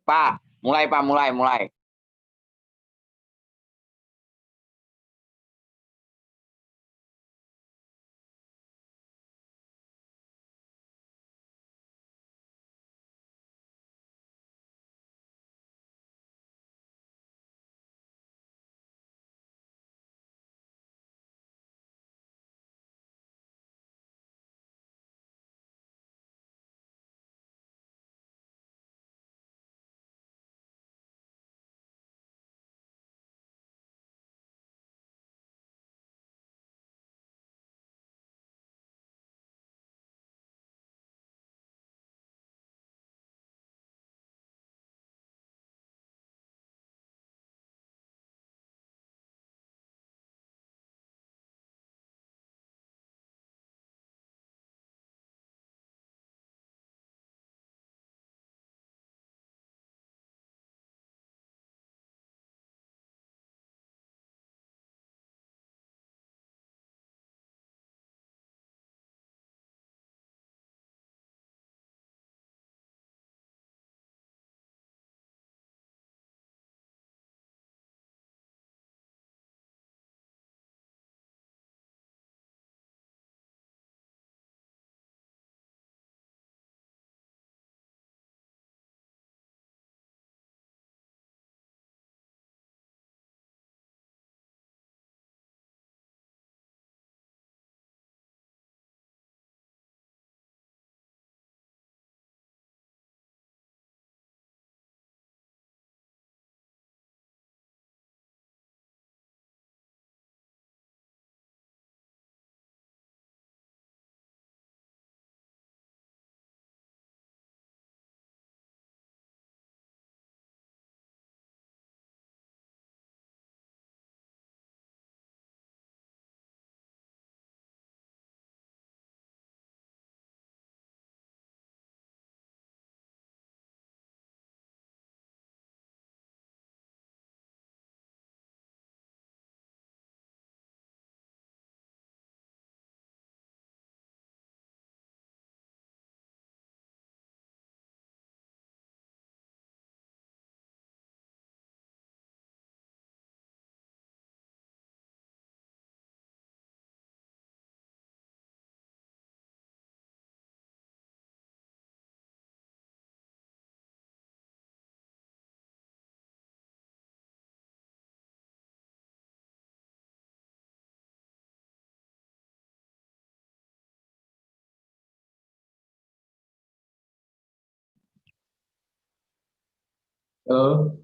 Pak, mulai Pak, mulai, mulai. Halo,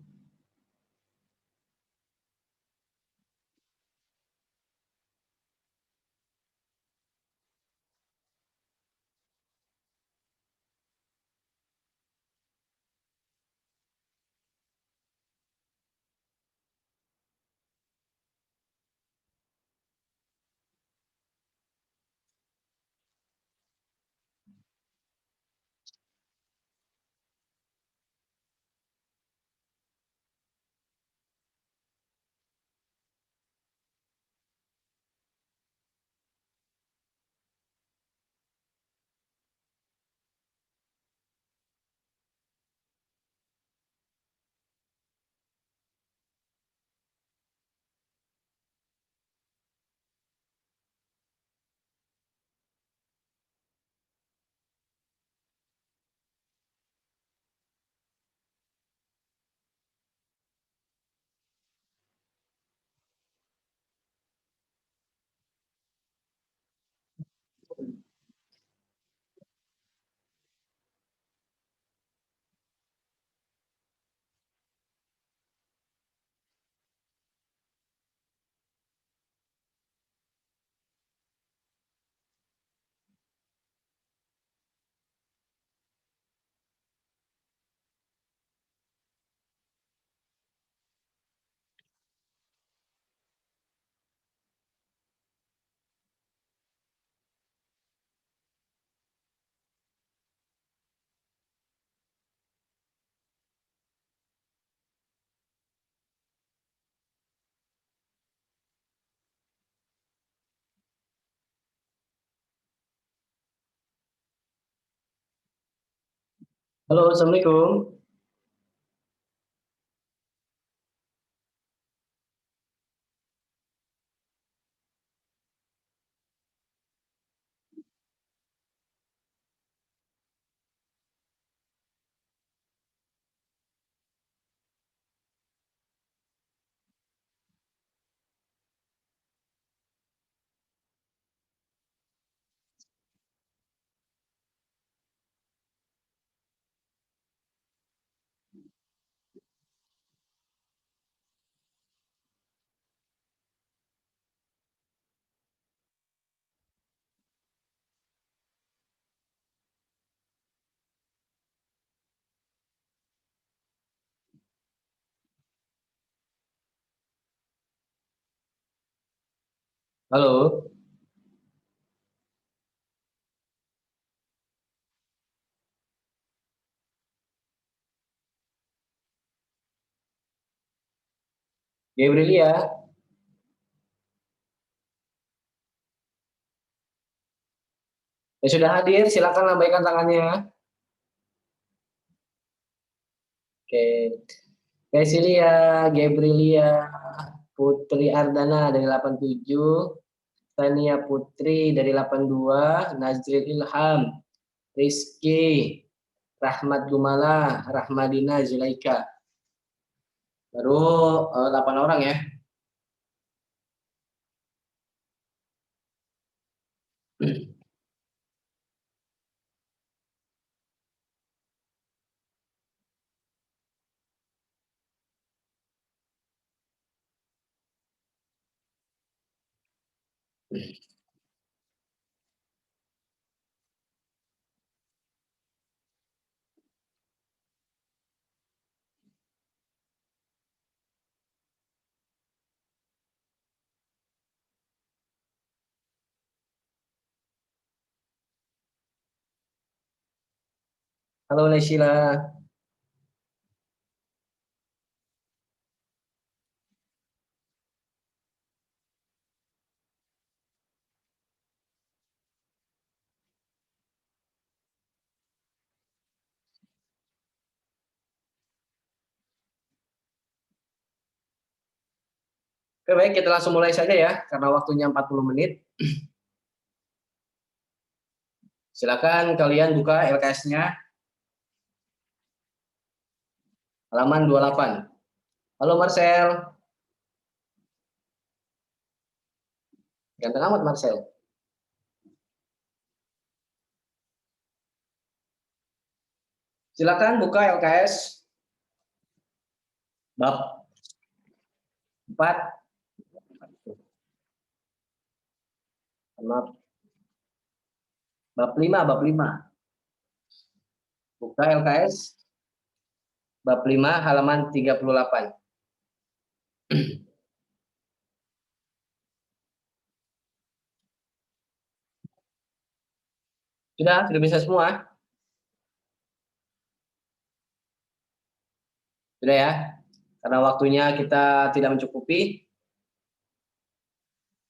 halo, assalamualaikum. Halo. Gabrielia. Ya sudah hadir, silakan lambaikan tangannya. Oke. Cecilia, Gabrielia, Putri Ardana dari 87, Tania Putri dari 82, Nazril Ilham, Rizky, Rahmat Gumala, Rahmadina Zulaika. Baru 8 orang ya. Halo Lesila. Oke, baik, kita langsung mulai saja ya, karena waktunya 40 menit. Silakan kalian buka LKS-nya, halaman 28. Halo Marcel. Ganteng amat Marcel. Silakan buka LKS bab 4. Bab 5, bab 5. Buka LKS bab 5 halaman 38. Sudah bisa semua? Sudah ya? Karena waktunya kita tidak mencukupi,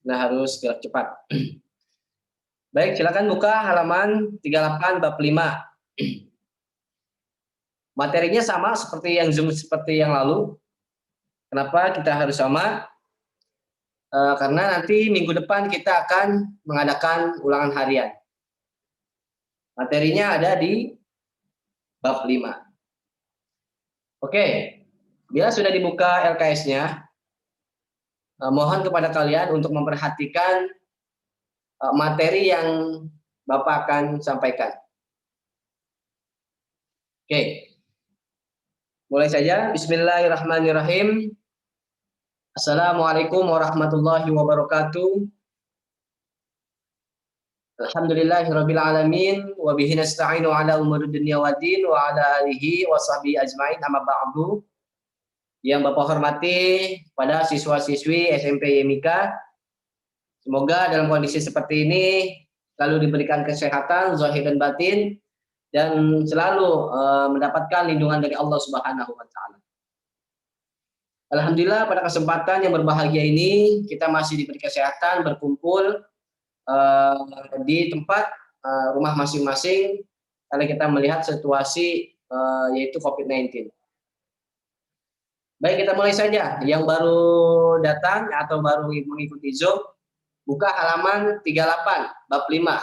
nah harus gerak cepat. Baik, silakan buka halaman 38 bab 5. Materinya sama seperti yang lalu. Kenapa kita harus sama? Karena nanti minggu depan kita akan mengadakan ulangan harian. Materinya ada di bab 5. Oke, bila sudah dibuka LKS-nya, mohon kepada kalian untuk memperhatikan materi yang Bapak akan sampaikan. Oke, mulai saja. Bismillahirrahmanirrahim. Assalamualaikum warahmatullahi wabarakatuh. Alhamdulillahirabbil alamin wa bihi nasta'inu ala umuri dunya waddin wa ala alihi wa sahbihi ajmain, amma ba'du. Yang Bapak hormati pada siswa-siswi SMP YMIK, semoga dalam kondisi seperti ini selalu diberikan kesehatan zahir dan batin dan selalu mendapatkan lindungan dari Allah Subhanahu wa taala. Alhamdulillah pada kesempatan yang berbahagia ini kita masih diberi kesehatan berkumpul di tempat rumah masing-masing karena kita melihat situasi yaitu COVID-19. Baik, kita mulai saja. Yang baru datang atau baru mengikuti Zoom, buka halaman 38 bab 5.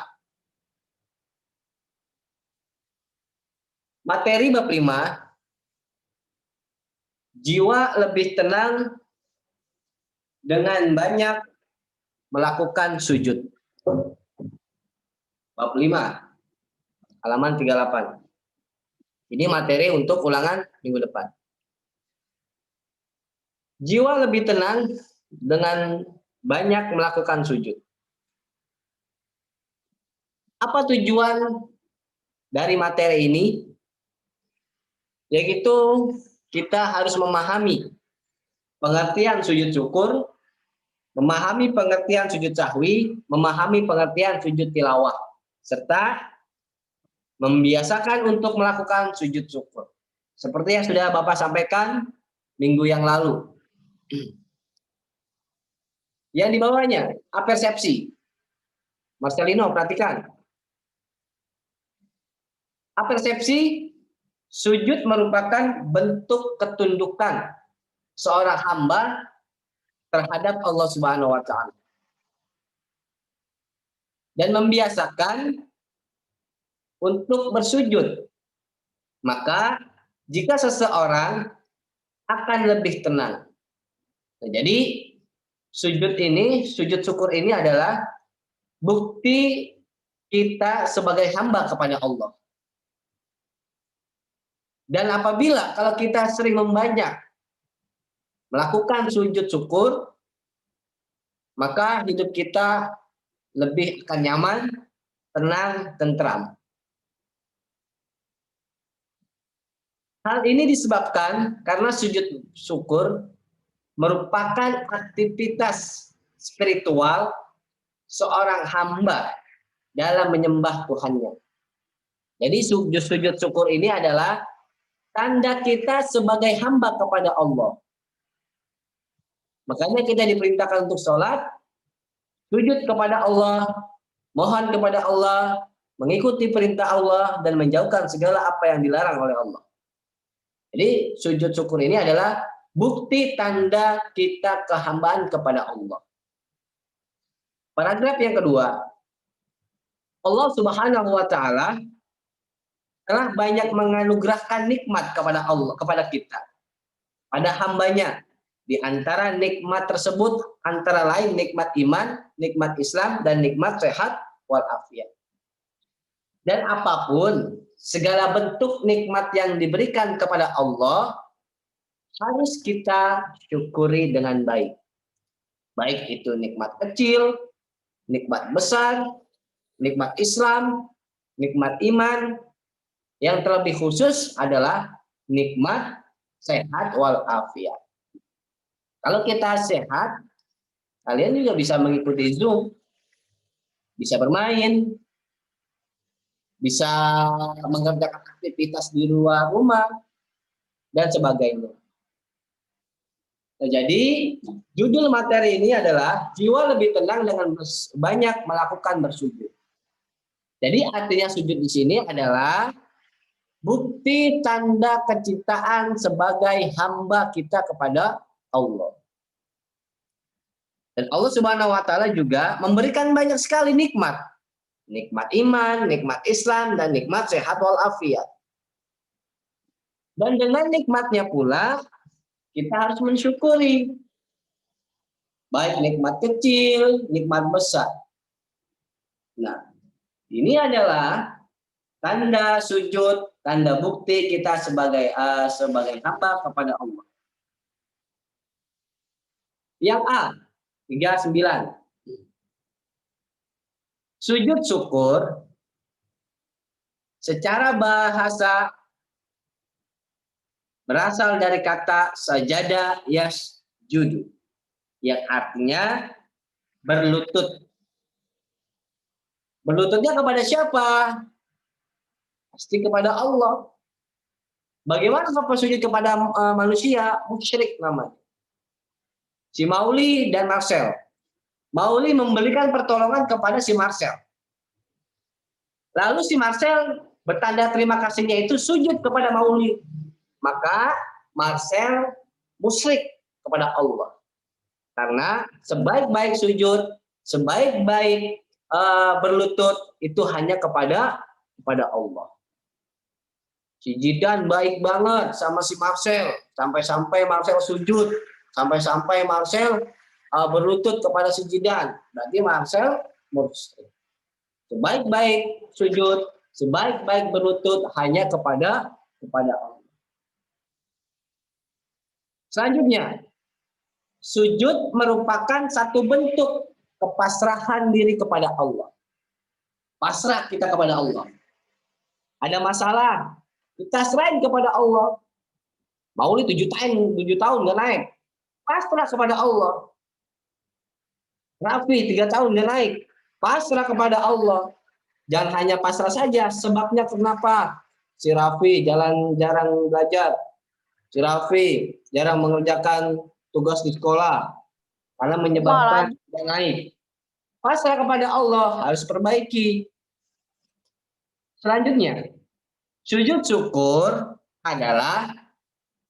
Materi bab 5, jiwa lebih tenang dengan banyak melakukan sujud. Bab 5, halaman 38. Ini materi untuk ulangan minggu depan. Jiwa lebih tenang dengan banyak melakukan sujud. Apa tujuan dari materi ini? Yaitu kita harus memahami pengertian sujud syukur memahami pengertian sujud sahwi, memahami pengertian sujud tilawah, serta membiasakan untuk melakukan sujud syukur. Seperti yang sudah Bapak sampaikan minggu yang lalu. Yang di bawahnya, apersepsi. Marcelino, perhatikan. Apersepsi, sujud merupakan bentuk ketundukan seorang hamba terhadap Allah Subhanahu wa taala. Dan membiasakan untuk bersujud. Maka jika seseorang akan lebih tenang. Nah, jadi sujud syukur ini adalah bukti kita sebagai hamba kepada Allah. Dan apabila kalau kita sering membanyak melakukan sujud syukur, maka hidup kita lebih akan nyaman, tenang, tentram. Hal ini disebabkan karena sujud syukur merupakan aktivitas spiritual seorang hamba dalam menyembah Tuhannya. Jadi sujud syukur ini adalah tanda kita sebagai hamba kepada Allah. Makanya kita diperintahkan untuk sholat, sujud kepada Allah, mohon kepada Allah, mengikuti perintah Allah, dan menjauhkan segala apa yang dilarang oleh Allah. Jadi sujud syukur ini adalah bukti tanda kita kehambaan kepada Allah. Paragraf yang kedua, Allah Subhanahu wa taala telah banyak menganugerahkan nikmat kepada Allah, kepada kita, pada hambanya. Di antara nikmat tersebut antara lain nikmat iman, nikmat Islam, dan nikmat sehat walafiat. Dan apapun segala bentuk nikmat yang diberikan kepada Allah harus kita syukuri dengan baik. Baik itu nikmat kecil, nikmat besar, nikmat Islam, nikmat iman, yang terlebih khusus adalah nikmat sehat walafiat. Kalau kita sehat, kalian juga bisa mengikuti Zoom, bisa bermain, bisa mengerjakan aktivitas di luar rumah, dan sebagainya. Nah, jadi judul materi ini adalah jiwa lebih tenang dengan banyak melakukan bersujud. Jadi artinya sujud di sini adalah bukti tanda kecintaan sebagai hamba kita kepada Allah. Dan Allah Subhanahu wa taala juga memberikan banyak sekali nikmat. Nikmat iman, nikmat Islam, dan nikmat sehat walafiat. Dan dengan nikmatnya pula kita harus mensyukuri. Baik nikmat kecil, nikmat besar. Nah, ini adalah tanda sujud, tanda bukti kita sebagai hamba kepada Allah. Yang A, 39. Sujud syukur secara bahasa berasal dari kata sajada yasjudu, yang artinya berlutut. Berlututnya kepada siapa? Pasti kepada Allah. Bagaimana kalau sujud kepada manusia? Musyrik namanya. Si Mauli dan Marcel. Mauli memberikan pertolongan kepada si Marcel. Lalu si Marcel bertanda terima kasihnya itu sujud kepada Mauli. Maka Marcel musyrik kepada Allah. Karena sebaik-baik sujud, sebaik-baik berlutut itu hanya kepada Allah. Si Jidan baik banget sama si Marcel, sampai-sampai Marcel sujud, sampai-sampai Marcel berlutut kepada si Jidan. Berarti Marcel musyrik. Sebaik-baik sujud, sebaik-baik berlutut hanya kepada Allah. Selanjutnya, sujud merupakan satu bentuk kepasrahan diri kepada Allah. Pasrah kita kepada Allah. Ada masalah, kita serahin kepada Allah. Mauli 7 tahun nggak naik. Pasrah kepada Allah. Raffi 3 tahun dia naik. Pasrah kepada Allah. Jangan hanya pasrah saja. Sebabnya kenapa? Si Raffi jarang belajar. Si Raffi jarang mengerjakan tugas di sekolah. Karena menyebabkan dia naik. Pasrah kepada Allah, harus perbaiki. Selanjutnya, sujud syukur adalah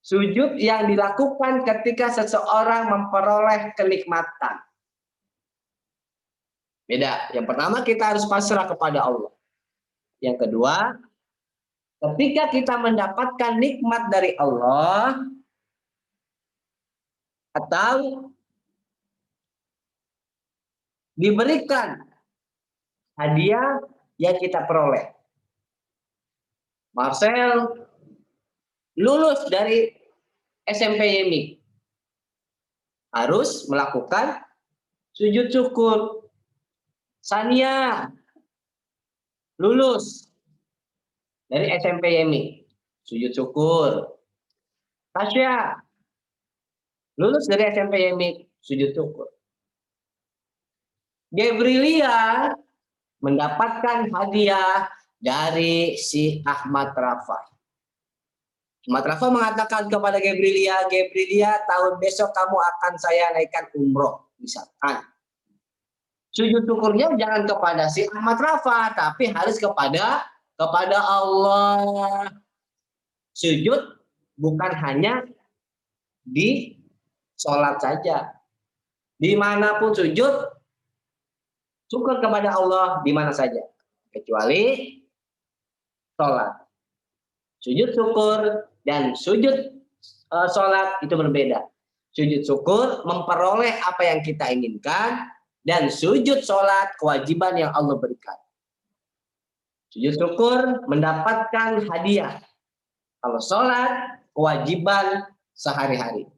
sujud yang dilakukan ketika seseorang memperoleh kenikmatan. Beda. Yang pertama kita harus pasrah kepada Allah. Yang kedua, ketika kita mendapatkan nikmat dari Allah atau diberikan hadiah yang kita peroleh. Marcel lulus dari SMP YMI harus melakukan sujud syukur. Sania lulus dari SMP YMI, sujud syukur. Tasya lulus dari SMP YMI, sujud syukur. Gabrilia mendapatkan hadiah dari si Ahmad Rafa. Ahmad Rafa mengatakan kepada Gabrilia, tahun besok kamu akan saya naikkan umroh, misalkan. Sujud syukurnya jangan kepada si Ahmad Rafa, tapi harus kepada Allah. Sujud bukan hanya di sholat saja. Dimanapun sujud, syukur kepada Allah di mana saja, kecuali sholat. Sujud syukur dan sujud sholat itu berbeda. Sujud syukur memperoleh apa yang kita inginkan, dan sujud sholat kewajiban yang Allah berikan. Sujud syukur mendapatkan hadiah. Kalau sholat kewajiban sehari-hari.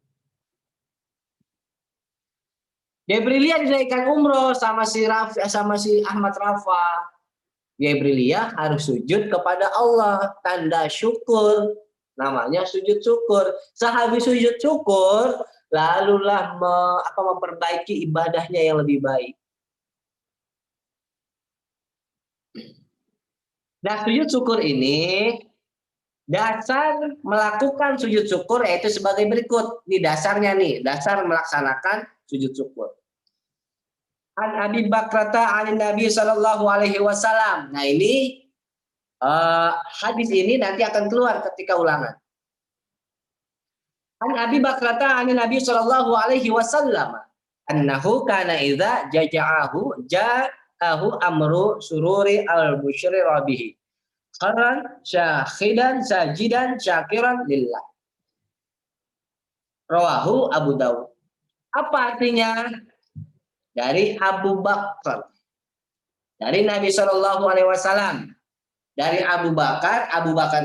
Gabrilia dinaikkan umroh sama si Ahmad Rafa. Gabrilia harus sujud kepada Allah, tanda syukur, namanya sujud syukur. Sehabis sujud syukur, lalulah memperbaiki ibadahnya yang lebih baik. Nah, sujud syukur ini dasar melakukan sujud syukur yaitu sebagai berikut. Ini dasarnya nih, dasar melaksanakan sujud syukur. An Abi Bakrata an Nabi Shallallahu Alaihi Wasallam. Nah ini hadis ini nanti akan keluar ketika ulangan. An Abi Bakrata an Nabi Shallallahu Alaihi Wasallam. Annahu kana idza ja'ahu amru sururi al-busyri rabihi. Qaran syahidan sajidan syakiran lillah. Rawahu Abu Dawud. Apa artinya? Dari Abu Bakar, dari Nabi Shallallahu Alaihi Wasallam, dari Abu Bakar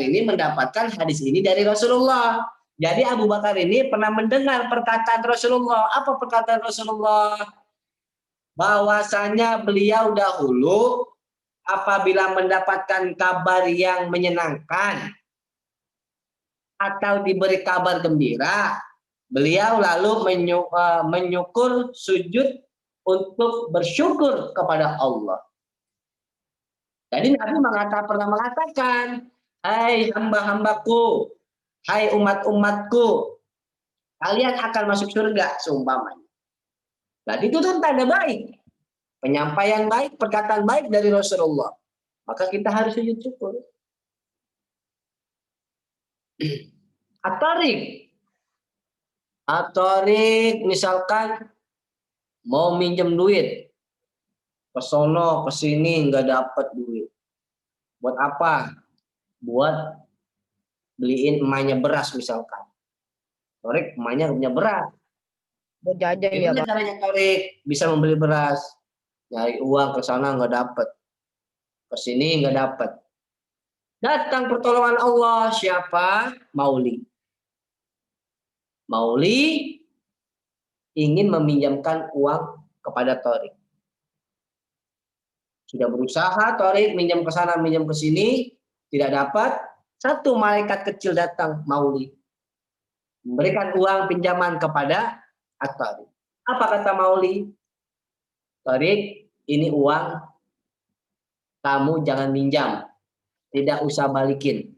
ini mendapatkan hadis ini dari Rasulullah. Jadi Abu Bakar ini pernah mendengar perkataan Rasulullah. Apa perkataan Rasulullah? Bahwasanya beliau dahulu apabila mendapatkan kabar yang menyenangkan atau diberi kabar gembira, beliau lalu menyukur sujud untuk bersyukur kepada Allah. Jadi Nabi pernah mengatakan, hai hamba-hambaku, hai umat-umatku, kalian akan masuk surga seumpamanya. Nah itu kan tanda baik, penyampaian baik, perkataan baik dari Rasulullah. Maka kita harus sujud syukur. Atorik misalkan mau minjem duit, ke sono ke sini nggak dapat duit. Buat apa? Buat beliin emaknya beras misalkan. Torik emaknya punya beras. Buat jajan ya, Gimana Pak? caranya Torik bisa membeli beras? Nyari uang ke sana nggak dapat, ke sini nggak dapat. Datang pertolongan Allah, siapa? Mauli. Mauli ingin meminjamkan uang kepada Torik. Sudah berusaha Torik minjam ke sana, minjam ke sini, tidak dapat. Satu malaikat kecil datang, Mauli, memberikan uang pinjaman kepada At-Torik. Apa kata Mauli? Torik, ini uang, kamu jangan minjam, tidak usah balikin.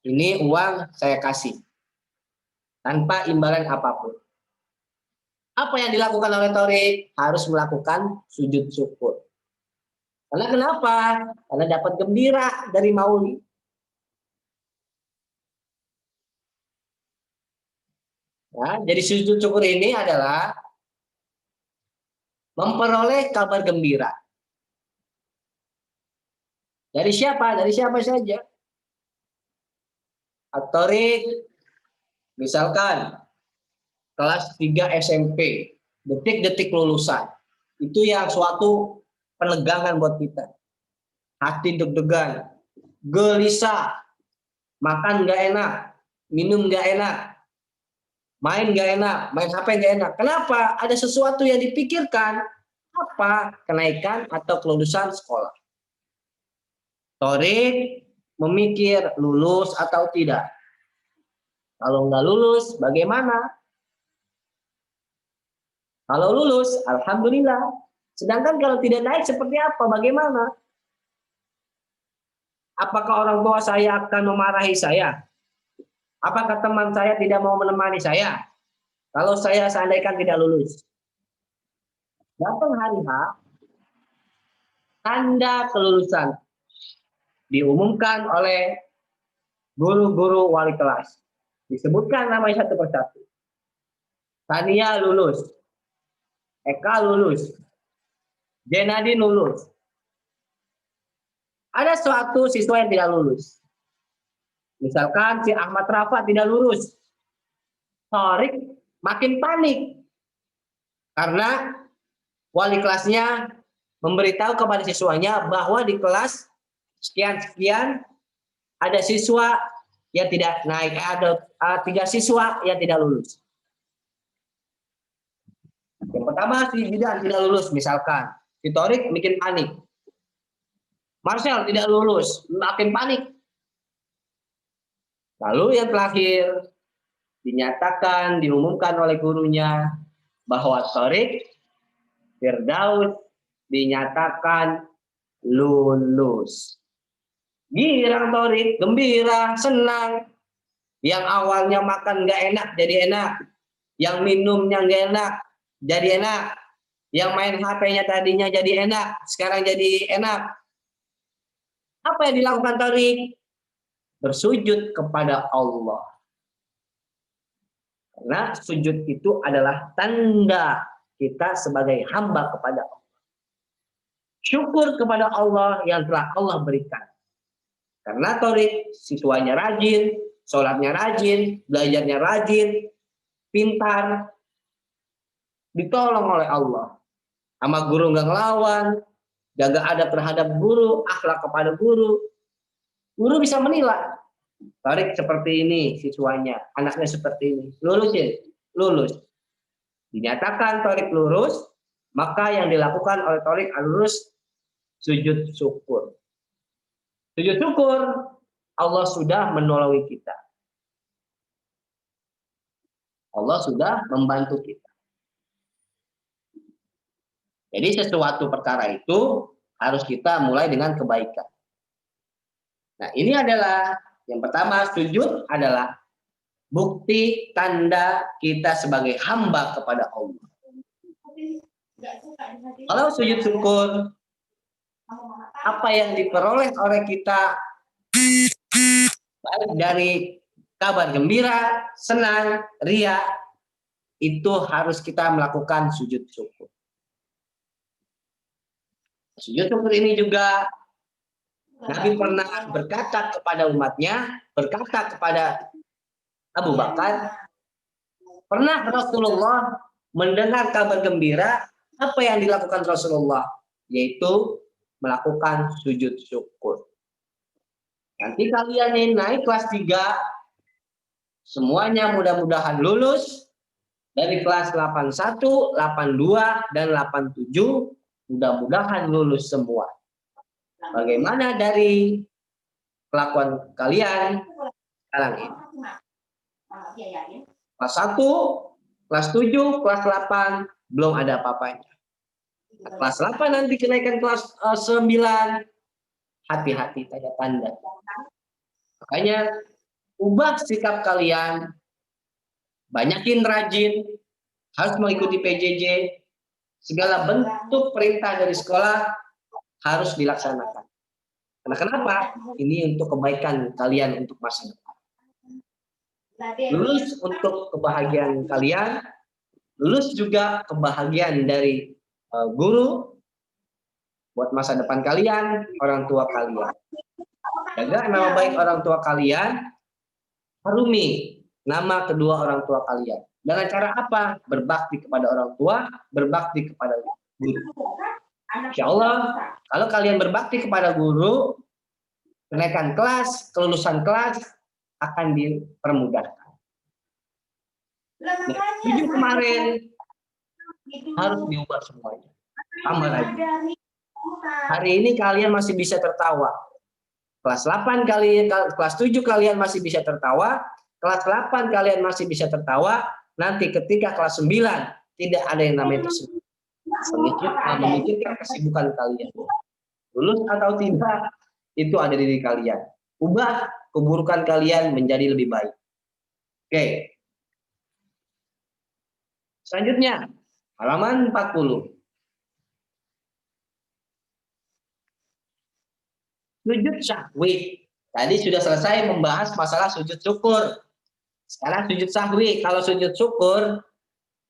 Ini uang saya kasih, tanpa imbalan apapun. Apa yang dilakukan oleh Torik? Harus melakukan sujud syukur. Karena kenapa? Karena dapat gembira dari Mauli. Ya, jadi sujud syukur ini adalah memperoleh kabar gembira. Dari siapa? Dari siapa saja. At-Torik, misalkan kelas 3 SMP, detik-detik lulusan. Itu yang suatu penegangan buat kita. Hati deg-degan, gelisah, makan nggak enak, minum nggak enak, main nggak enak, main HP nggak enak. Kenapa? Ada sesuatu yang dipikirkan. Apa? Kenaikan atau kelulusan sekolah. Torik memikir lulus atau tidak. Kalau nggak lulus, bagaimana? Kalau lulus, alhamdulillah. Sedangkan kalau tidak naik, seperti apa? Bagaimana? Apakah orang tua saya akan memarahi saya? Apakah teman saya tidak mau menemani saya? Kalau saya seandainya tidak lulus. Datang hari H, tanda kelulusan diumumkan oleh guru-guru wali kelas. Disebutkan namanya satu persatu. Tania lulus. Eka lulus. Jenadi lulus. Ada suatu siswa yang tidak lulus. Misalkan si Ahmad Rafa tidak lulus. Torik makin panik. Karena wali kelasnya memberitahu kepada siswanya bahwa di kelas sekian-sekian ada siswa yang tidak naik, ada 3 siswa yang tidak lulus. Yang pertama si Jidan tidak lulus, misalkan. Si Torik bikin panik. Marcel tidak lulus, makin panik. Lalu yang terakhir dinyatakan, diumumkan oleh gurunya bahwa Torik Firdaus dinyatakan lulus. Girang Torik, gembira, senang. Yang awalnya makan nggak enak jadi enak. Yang minumnya nggak enak jadi enak. Yang main HP-nya tadinya jadi enak, sekarang jadi enak. Apa yang dilakukan Torik? Bersujud kepada Allah. Karena sujud itu adalah tanda kita sebagai hamba kepada Allah. Syukur kepada Allah yang telah Allah berikan. Karena Torik siswanya rajin, sholatnya rajin, belajarnya rajin, pintar, ditolong oleh Allah. Sama guru nggak ngelawan, jaga adab terhadap guru, akhlak kepada guru. Guru bisa menilai. Torik seperti ini siswanya, anaknya seperti ini. Lulusin, lulus. Dinyatakan Torik lulus, maka yang dilakukan oleh Torik lulus sujud syukur. Sujud syukur, Allah sudah menolongi kita. Allah sudah membantu kita. Jadi sesuatu perkara itu harus kita mulai dengan kebaikan. Nah, ini adalah yang pertama, sujud adalah bukti tanda kita sebagai hamba kepada Allah. Kalau sujud syukur, apa yang diperoleh oleh kita baik dari kabar gembira, senang, ria, itu harus kita melakukan sujud syukur. Sujud syukur ini juga Nabi pernah berkata kepada umatnya, berkata kepada Abu Bakar, pernah Rasulullah mendengar kabar gembira, apa yang dilakukan Rasulullah? Yaitu melakukan sujud syukur. Nanti kalian yang naik kelas 3, semuanya mudah-mudahan lulus dari kelas 81, 82, dan 87, mudah-mudahan lulus semua. Bagaimana dari kelakuan kalian sekarang ini? Kelas 1, kelas 7, kelas 8, belum ada apa-apanya. Kelas 8 nanti kenaikan kelas 9. Hati-hati, tanda tanda. Makanya ubah sikap kalian, banyakin rajin, harus mengikuti PJJ, segala bentuk perintah dari sekolah harus dilaksanakan. Karena kenapa? Ini untuk kebaikan kalian untuk masa depan. Lulus untuk kebahagiaan kalian, lulus juga kebahagiaan dari guru, buat masa depan kalian, orang tua kalian. Jaga nama baik orang tua kalian, harumi nama kedua orang tua kalian. Dengan cara apa? Berbakti kepada orang tua, berbakti kepada guru. Insya Allah, kalau kalian berbakti kepada guru, kenaikan kelas, kelulusan kelas akan dipermudahkan. Nah, 7 kemarin harus diubah semuanya. Tambah lagi. Hari ini kalian masih bisa tertawa. Kelas 8 kelas 7 kalian masih bisa tertawa, kelas 8 kalian masih bisa tertawa, nanti ketika kelas 9 tidak ada yang namanya tersebut. Memikirkan kesibukan kalian. Lulus atau tidak, itu ada di diri kalian. Ubah keburukan kalian menjadi lebih baik. Oke. Selanjutnya, halaman 40. Sujud sahwi. Tadi sudah selesai membahas masalah sujud syukur. Sekarang sujud sahwi. Kalau sujud syukur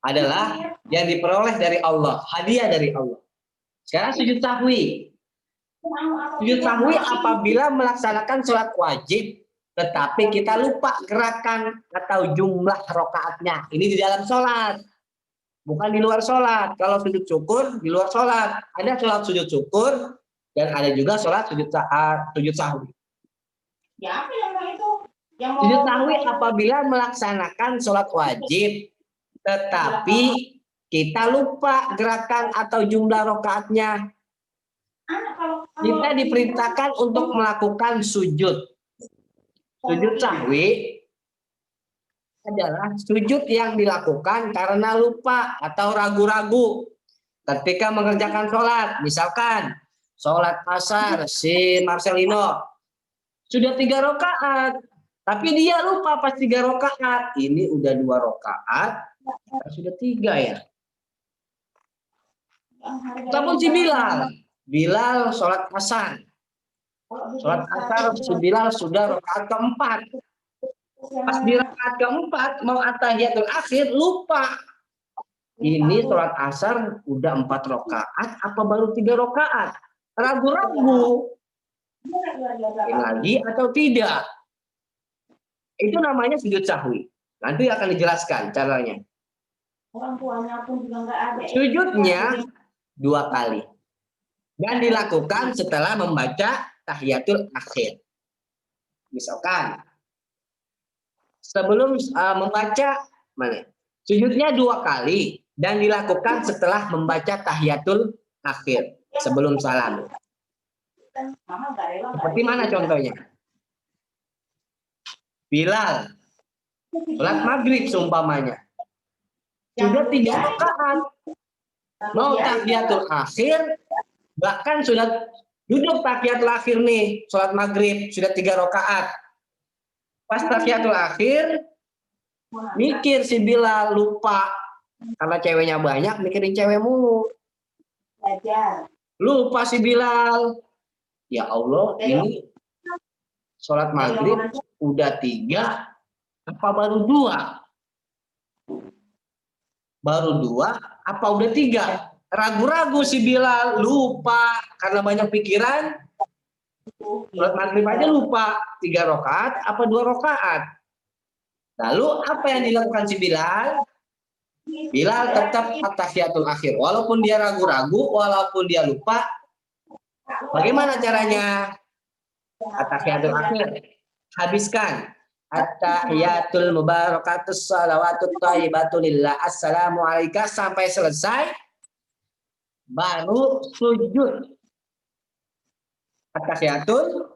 adalah yang diperoleh dari Allah, hadiah dari Allah. Sekarang sujud sahwi. Sujud sahwi apabila melaksanakan sholat wajib, tetapi kita lupa gerakan atau jumlah rokaatnya. Ini di dalam sholat, bukan di luar sholat. Kalau sujud syukur di luar sholat, ada sholat sujud syukur, dan ada juga sholat sujud sahwi. Sujud sahwi apabila melaksanakan sholat wajib, tetapi kita lupa gerakan atau jumlah rokaatnya. Kita diperintahkan untuk melakukan sujud. Sujud sahwi adalah sujud yang dilakukan karena lupa atau ragu-ragu ketika mengerjakan sholat. Misalkan sholat asar si Marcelino sudah 3 rakaat, tapi dia lupa pas 3 rakaat. Ini udah 2 rakaat, sudah 3 ya. Namun si Bilal sholat asar. Sholat asar si Bilal sudah rakaat keempat. Pas di rakaat keempat mau at-tahiyatul akhir lupa. Ini sholat asar udah 4 rakaat apa baru 3 rakaat? Ragu-ragu lagi atau tidak. Itu namanya sujud sahwi. Nanti akan dijelaskan caranya. Orang tuanya pun juga nggak ada. Sujudnya 2 kali. Dan dilakukan setelah membaca tahiyatul akhir. Misalkan sebelum membaca sujudnya 2 kali dan dilakukan setelah membaca tahiyatul akhir sebelum salam. Seperti mana contohnya? Bilal sholat maghrib seumpamanya sudah 3 rakaat, mau tahiyatul akhir, bahkan sudah duduk tahiyatul akhir nih, sholat maghrib sudah 3 rakaat. Pas tahiyatul akhir mikir si Bilal, lupa karena ceweknya banyak, mikirin cewek mulu. Lupa si Bilal. Ya Allah, ini sholat maghrib udah 3 apa baru 2? Baru 2 apa udah 3? Ragu-ragu si Bilal, lupa karena banyak pikiran. Sholat maghrib aja lupa 3 rakaat apa 2 rakaat. Lalu apa yang dilakukan si Bilal? Bilal tetap at-tahiyatul akhir. Walaupun dia ragu-ragu, walaupun dia lupa. Bagaimana caranya? At-tahiyatul akhir. Habiskan. At-tahiyatul mubarakatus salawatut thayyibatu lillah. Assalamualaikum sampai selesai. Baru sujud. At-tahiyatul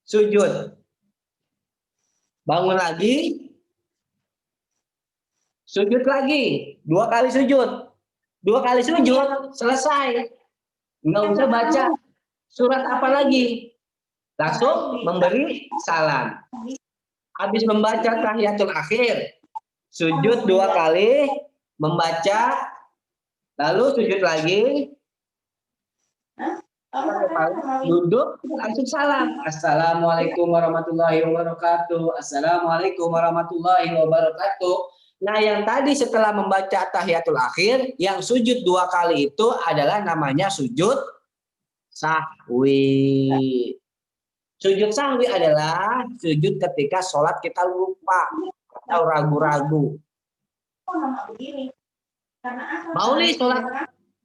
sujud. Bangun lagi. Sujud lagi. 2 kali sujud. 2 kali sujud selesai. Nggak usah baca surat apa lagi. Langsung memberi salam. Habis membaca tahiyatul akhir, sujud 2 kali, membaca, lalu sujud lagi, duduk, langsung salam. Assalamualaikum warahmatullahi wabarakatuh. Assalamualaikum warahmatullahi wabarakatuh. Nah, yang tadi setelah membaca tahiyatul akhir, yang sujud 2 kali itu adalah namanya sujud sahwi. Sujud sahwi adalah sujud ketika sholat kita lupa atau ragu-ragu. Mau nih sholat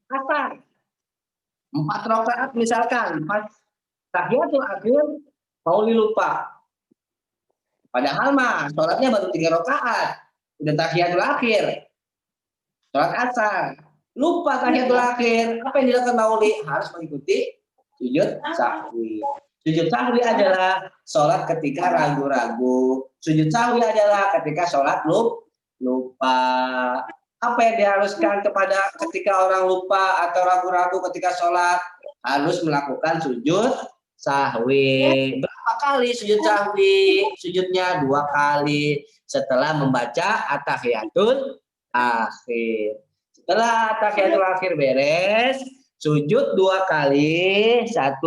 asar 4 rakaat misalkan, pas tahiyatul akhir mau lupa. Padahal mah sholatnya baru 3 rakaat, udah tahiyatul akhir, sholat asar, lupa tahiyatul akhir. Apa yang dilakukan Mauli? Harus mengikuti sujud sahwi. Sujud sahwi adalah sholat ketika ragu-ragu. Sujud sahwi adalah ketika sholat lupa. Apa yang diharuskan kepada ketika orang lupa atau ragu-ragu ketika sholat? Harus melakukan sujud sahwi. Berapa kali sujud sahwi? Sujudnya 2 kali setelah membaca at-tahiyatul akhir. Setelah at-tahiyatul akhir beres, sujud 2 kali. 1,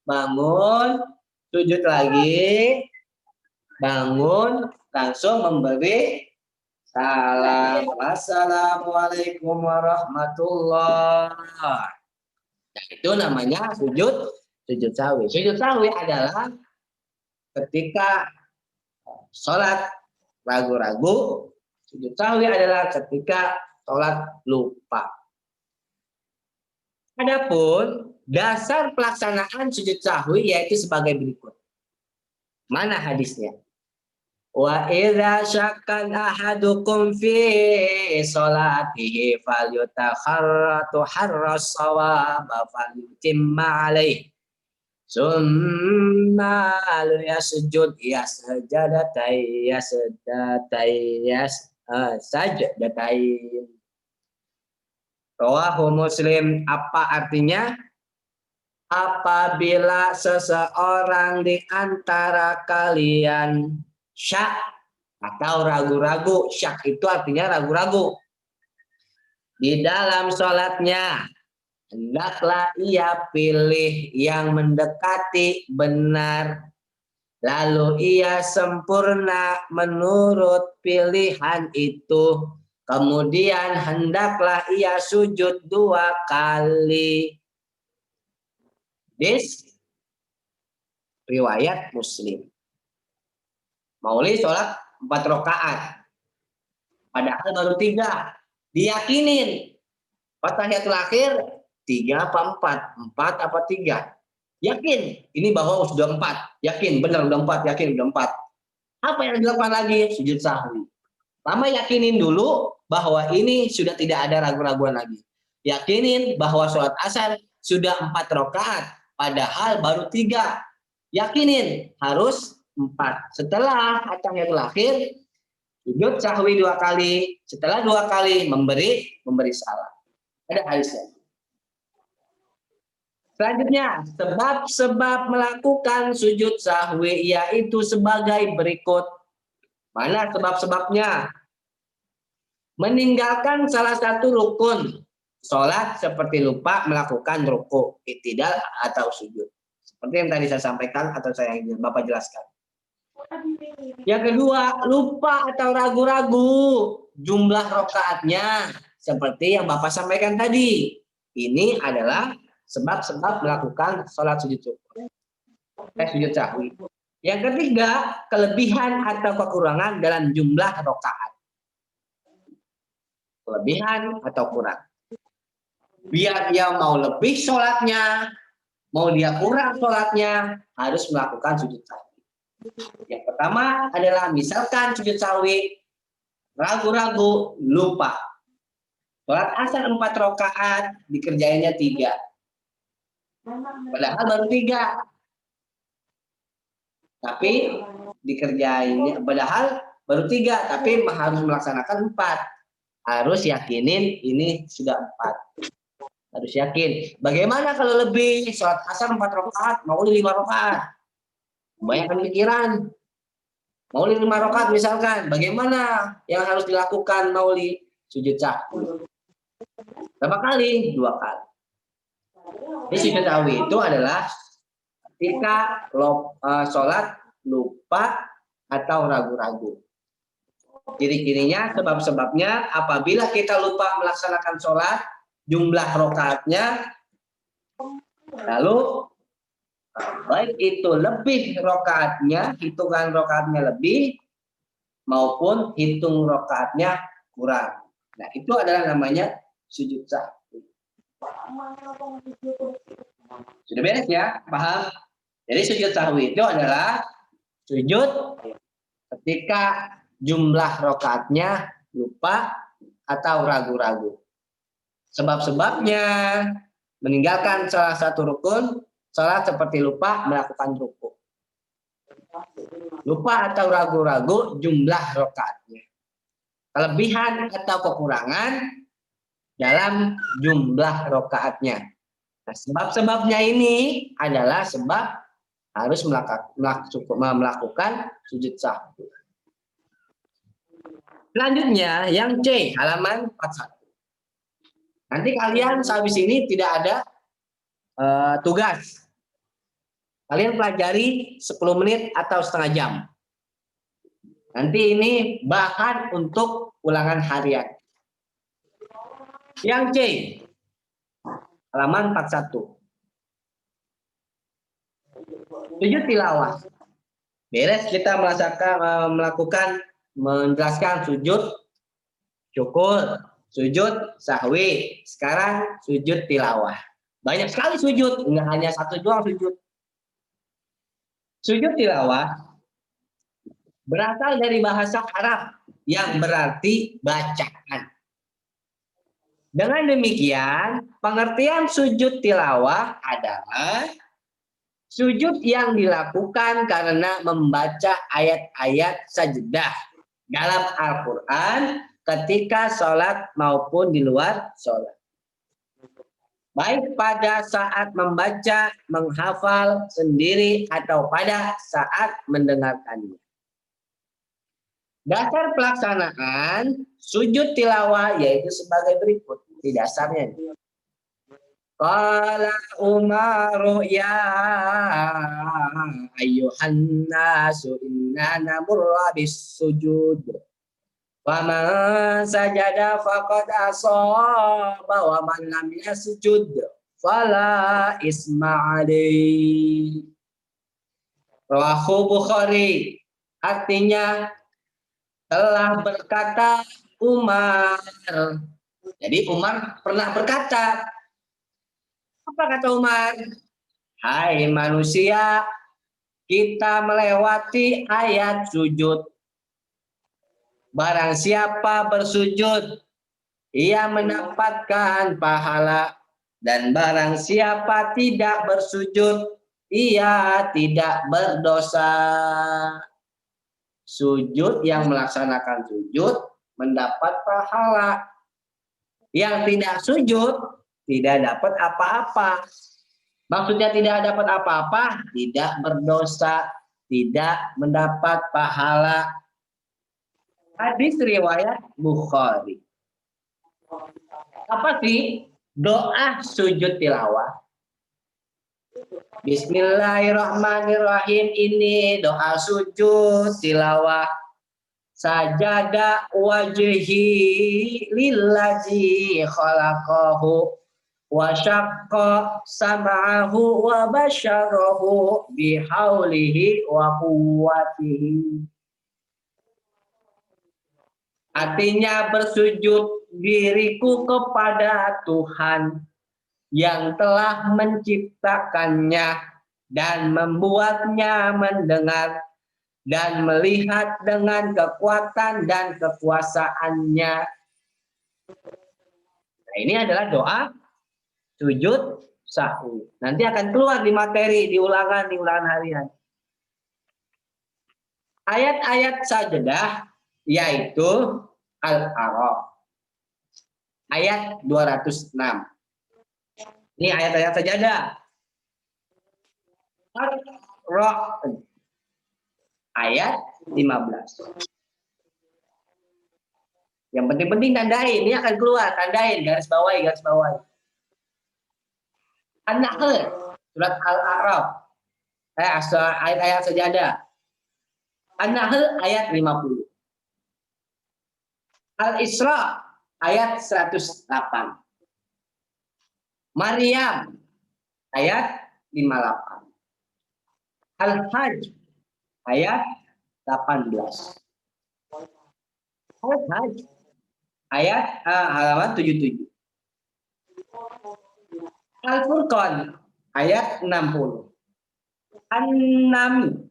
bangun, sujud lagi, bangun, langsung memberi salam. Assalamualaikum warahmatullahi wabarakatuh. Itu namanya sujud sahwi. Sujud sahwi adalah ketika sholat ragu-ragu. Sujud sahwi adalah ketika sholat lupa. Adapun dasar pelaksanaan sujud sahwi yaitu sebagai berikut. Mana hadisnya? Wa idza syakkan ahadukum fi sholatihi falyutakharratu harras shawaba falyutimma alaih. Summa yasjud sajdatain. Rawahu Muslim. Apa artinya? Apabila seseorang di antara kalian syak atau ragu-ragu, syak itu artinya ragu-ragu di dalam sholatnya, hendaklah ia pilih yang mendekati benar, lalu ia sempurna menurut pilihan itu. Kemudian hendaklah ia sujud 2 kali. This riwayat Muslim. Mauli sholat 4 rakaat, padahal baru 3. Diyakinin pas tahiyatul akhir 3 apa 4? 4 apa 3? Yakin ini bahwa sudah 4. Yakin benar udah 4, yakin udah 4. Apa yang dilakukan lagi? Sujud sahwi. Lama yakinin dulu bahwa ini sudah tidak ada ragu-raguan lagi. Yakinin bahwa sholat asar sudah 4 rakaat, padahal baru 3. Yakinin harus 4. Setelah tahiyatul akhir, sujud sahwi 2 kali. Setelah 2 kali memberi salam. Ada hadisnya. Selanjutnya, sebab-sebab melakukan sujud sahwi yaitu sebagai berikut. Mana sebab-sebabnya? Meninggalkan salah satu rukun sholat seperti lupa melakukan ruku, i'tidal atau sujud. Seperti yang tadi saya sampaikan atau saya Bapak jelaskan. Yang kedua, lupa atau ragu-ragu jumlah rakaatnya seperti yang Bapak sampaikan tadi. Ini adalah sebab-sebab melakukan sholat sujud sahwi. Yang ketiga, kelebihan atau kekurangan dalam jumlah rakaat. Kelebihan atau kurang. Biar dia mau lebih sholatnya, mau dia kurang sholatnya, harus melakukan sujud sahwi. Yang pertama adalah misalkan sujud sahwi, ragu-ragu, lupa. Sholat asar 4 rakaat, dikerjainnya 3. Padahal baru 3. Tapi dikerjainnya padahal baru 3, tapi harus melaksanakan 4. Harus yakinin ini sudah 4. Harus yakin. Bagaimana kalau lebih? Sholat asar 4 rakaat, mauli 5 rakaat. Banyak pikiran. Mauli 5 rakaat misalkan. Bagaimana yang harus dilakukan mauli? Sujud sahwi. Berapa kali? 2 kali. Ini sujud sahwi itu adalah ketika sholat lupa atau ragu-ragu. Ciri-cirinya, sebab-sebabnya apabila kita lupa melaksanakan sholat, jumlah rokaatnya, lalu baik itu lebih rokaatnya, hitungan rokaatnya lebih, maupun hitung rokaatnya kurang. Nah, itu adalah namanya sujud sahwi. Sudah beres ya? Paham? Jadi sujud sahwi itu adalah sujud ketika jumlah rokaatnya lupa atau ragu-ragu. Sebab-sebabnya meninggalkan salah satu rukun, salat seperti lupa melakukan rukun. Lupa atau ragu-ragu jumlah rokaatnya. Kelebihan atau kekurangan dalam jumlah rokaatnya. Nah, sebab-sebabnya ini adalah sebab harus melakukan sujud sahwi. Selanjutnya yang C, halaman 41. Nanti kalian sehabis ini tidak ada tugas. Kalian pelajari 10 menit atau setengah jam. Nanti ini bahan untuk ulangan harian. Yang C, halaman 41. Sujud tilawah. Beres kita melakukan menjelaskan sujud syukur, sujud sahwi. Sekarang sujud tilawah. Banyak sekali sujud, nggak hanya satu doang sujud. Sujud tilawah berasal dari bahasa Arab yang berarti bacaan. Dengan demikian, pengertian sujud tilawah adalah sujud yang dilakukan karena membaca ayat-ayat sajdah dalam Al-Quran ketika sholat maupun di luar sholat. Baik pada saat membaca, menghafal sendiri, atau pada saat mendengarkannya. Dasar pelaksanaan sujud tilawah yaitu sebagai berikut. Di dasarnya. Qala Umaru ya ayyuhan nasu inna namurra bis sujud. Wa man sajada faqad asaba wa man lam yasjud fala isma alaihi. Rawahu Bukhari. Artinya telah berkata Umar. Jadi Umar pernah berkata, apa kata Umar? Hai manusia, kita melewati ayat sujud. Barang siapa bersujud, ia mendapatkan pahala. Dan barang siapa tidak bersujud, ia tidak berdosa. Sujud yang melaksanakan sujud mendapat pahala. Yang tidak sujud tidak dapat apa-apa. Maksudnya tidak dapat apa-apa, tidak berdosa, tidak mendapat pahala. Hadis riwayat Bukhari. Apa sih doa sujud tilawah? Bismillahirrahmanirrahim, ini doa sujud tilawah. Sajada wajhi lillazi khalaqahu wa syaqqa sam'ahu wa basyarahu bihaulihi wa quwwatihi. Artinya bersujud diriku kepada Tuhan yang telah menciptakannya dan membuatnya mendengar dan melihat dengan kekuatan dan kekuasaannya. Nah, ini adalah doa sujud sahwi. Nanti akan keluar di materi, di ulangan harian. Ayat-ayat sajdah yaitu Al-A'raf ayat 206. Ini ayat-ayat sajadah. Ar-Rahman. Ayat 15. Yang penting-penting tandain, ini akan keluar, tandain, garis bawahi, garis bawahi. An-Nahl, surat Al-A'raf. Ayat-ayat sajadah. An-Nahl ayat 50. Al-Isra ayat 108. Maryam ayat 58. Al-Hajj ayat 18. Al-Hajj ayat halaman 77. Al-Furqan ayat 60. An-Naml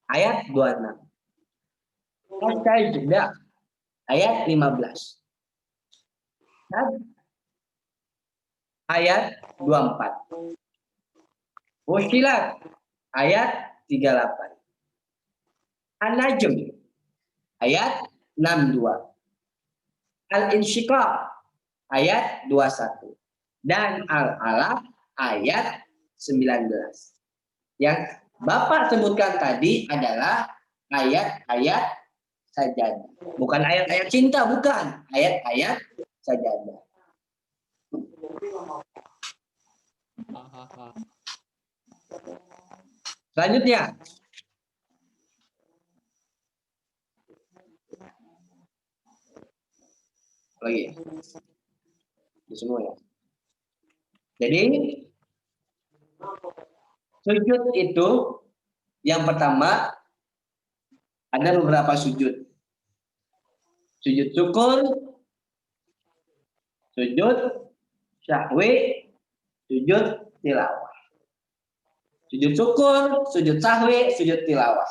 ayat 26. Al-Sajdah ayat 15. Ayat 24. Fussilat ayat 38. An-Najm ayat 62. Al-Insyiqaq ayat 21. Dan Al-Alaq ayat 19. Yang Bapak sebutkan tadi adalah ayat-ayat sajadah. Bukan ayat-ayat cinta, bukan. Ayat-ayat sajadah. Selanjutnya. Lagi. Ini semua ya. Jadi sujud itu yang pertama ada beberapa sujud. Sujud syukur, sujud syahwi, sujud tilawah. Sujud syukur, sujud syahwi, sujud tilawah.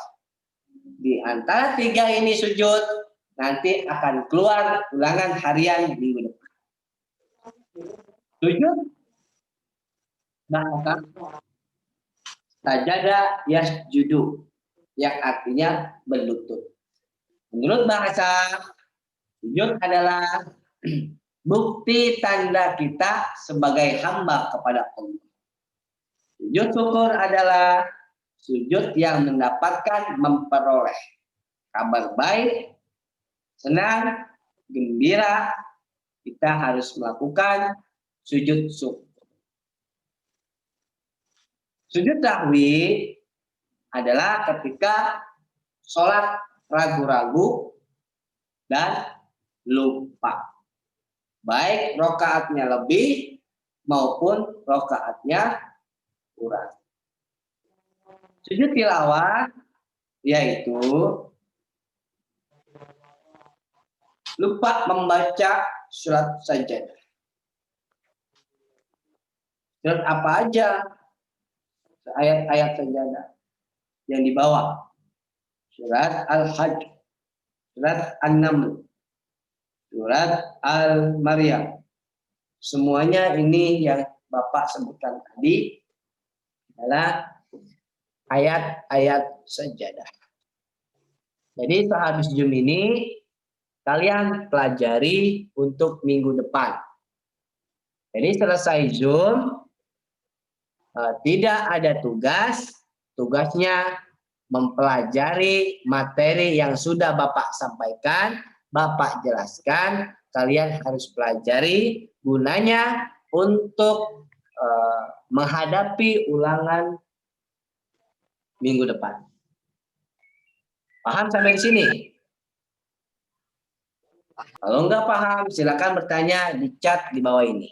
Di antara tiga ini sujud, nanti akan keluar ulangan harian minggu depan. Sujud bahasa sajadah yasjudu, yang artinya berlutut. Menurut bahasa, sujud adalah bukti tanda kita sebagai hamba kepada Allah. Sujud syukur adalah sujud yang memperoleh kabar baik, senang, gembira. Kita harus melakukan sujud syukur. Sujud sahwi adalah ketika sholat ragu-ragu dan lupa. Baik rokaatnya lebih maupun rokaatnya kurang. Sujud tilawah yaitu lupa membaca surat sajadah. Surat apa aja ayat-ayat sajadah yang dibawa? Surat Al-Hajj, surat An-Naml, surat Al-Maryam. Semuanya ini yang Bapak sebutkan tadi adalah ayat-ayat sajadah. Jadi sehabis Zoom ini kalian pelajari untuk minggu depan. Jadi selesai Zoom, tidak ada tugas, tugasnya mempelajari materi yang sudah Bapak sampaikan, Bapak jelaskan, kalian harus pelajari gunanya untuk menghadapi ulangan minggu depan. Paham sampai di sini? Kalau nggak paham, silakan bertanya di chat di bawah ini.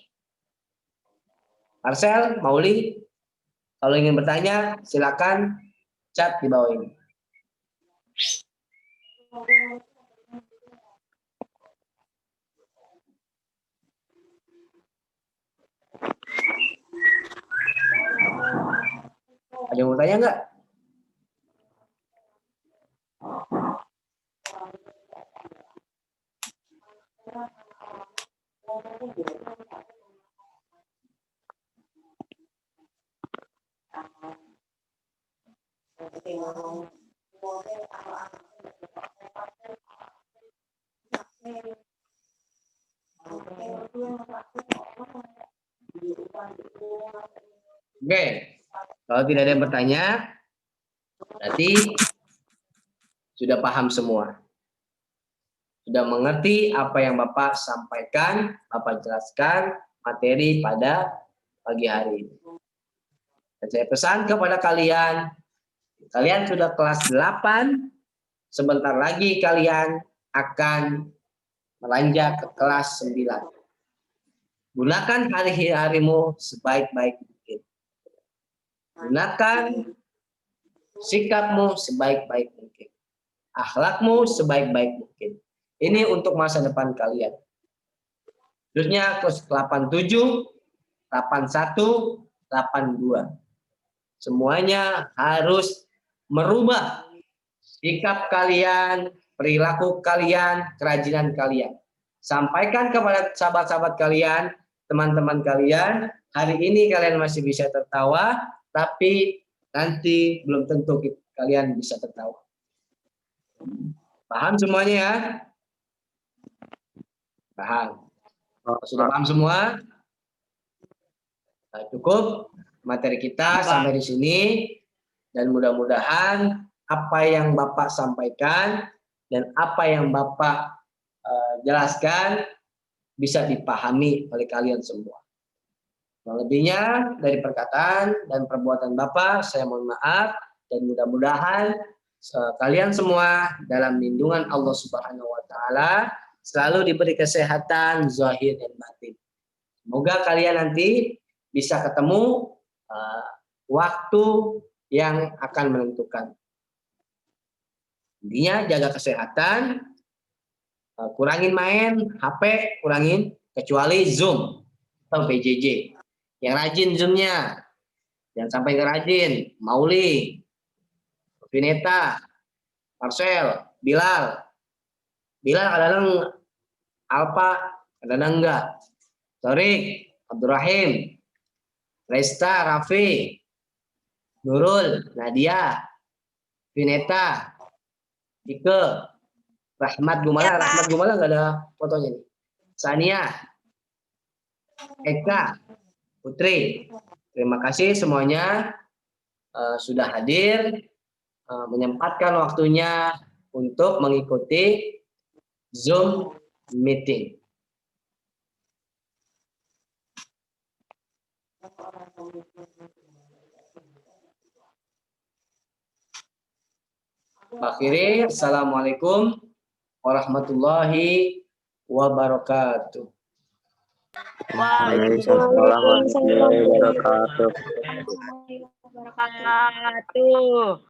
Marcel, Mauli, kalau ingin bertanya, silakan chat di bawah ini. Ada yang mau tanya nggak? Oke, kalau tidak ada yang bertanya, berarti sudah paham semua. Sudah mengerti apa yang Bapak sampaikan, Bapak jelaskan materi pada pagi hari ini. Dan saya pesan kepada kalian, kalian sudah kelas 8, sebentar lagi kalian akan melanjak ke kelas 9. Gunakan hari-harimu sebaik-baik mungkin. Gunakan sikapmu sebaik-baik mungkin. Akhlakmu sebaik-baik mungkin. Ini untuk masa depan kalian. Terusnya kelas 87, 81, 82. Semuanya harus merubah sikap kalian, perilaku kalian, kerajinan kalian. Sampaikan kepada sahabat-sahabat kalian, teman-teman kalian, hari ini kalian masih bisa tertawa, tapi nanti belum tentu kalian bisa tertawa. Paham semuanya ya? Paham. Sudah paham semua? Nah, cukup materi kita sampai di sini, dan mudah-mudahan apa yang Bapak sampaikan dan apa yang Bapak jelaskan bisa dipahami oleh kalian semua. Lebihnya dari perkataan dan perbuatan Bapak, saya mohon maaf, dan mudah-mudahan kalian semua dalam lindungan Allah Subhanahu wa Ta'ala selalu diberi kesehatan zahir dan batin. Semoga kalian nanti bisa ketemu waktu yang akan menentukan. Intinya jaga kesehatan, kurangin main HP, kurangin, kecuali Zoom atau PJJ. Yang rajin Zoom-nya, jangan sampai rajin. Mauli, Vineta, Marcel, Bilal kadang-kadang Alpa, kadang-kadang enggak. Torik, Abdurrahim, Resta, Raffi, Nurul, Nadia, Vineta, Ike, Rahmat Gumala. Rahmat Gumala nggak ada fotonya nih. Sania, Eka, Putri. Terima kasih semuanya sudah hadir, menyempatkan waktunya untuk mengikuti Zoom meeting. Akhirnya, assalamualaikum warahmatullahi wabarakatuh. Waalaikumsalam warahmatullahi wabarakatuh. Wabarakatuh.